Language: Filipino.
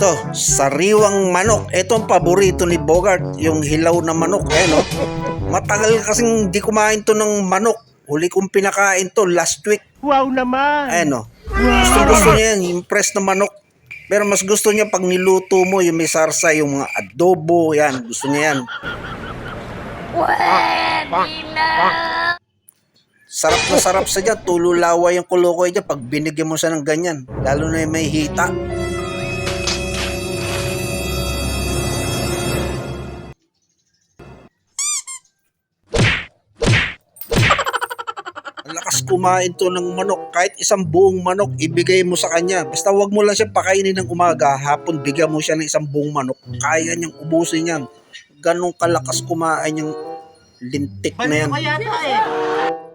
Ito, sariwang manok. Ito ang paborito ni Bogart, yung hilaw na manok. No? Matagal kasing di kumain to ng manok. Huli kong pinakain to last week. Wow naman! No? Gusto niya yan, yung press na manok. Pero mas gusto niya pag niluto mo, yung may sarsa, yung mga adobo, yan. Gusto niya yan. Sarap na sarap sa dyan. Tululaway yung kulukoy dyan pag binigyan mo siya ng ganyan. Lalo na yung may hita. Lakas kumain to ng manok. Kahit isang buong manok, ibigay mo sa kanya. Basta wag mo lang siya pakainin ng umaga, hapon bigyan mo siya ng isang buong manok. Kaya niyang ubusin yan. Ganong kalakas kumain yung lintik na yan. Kaya ito eh!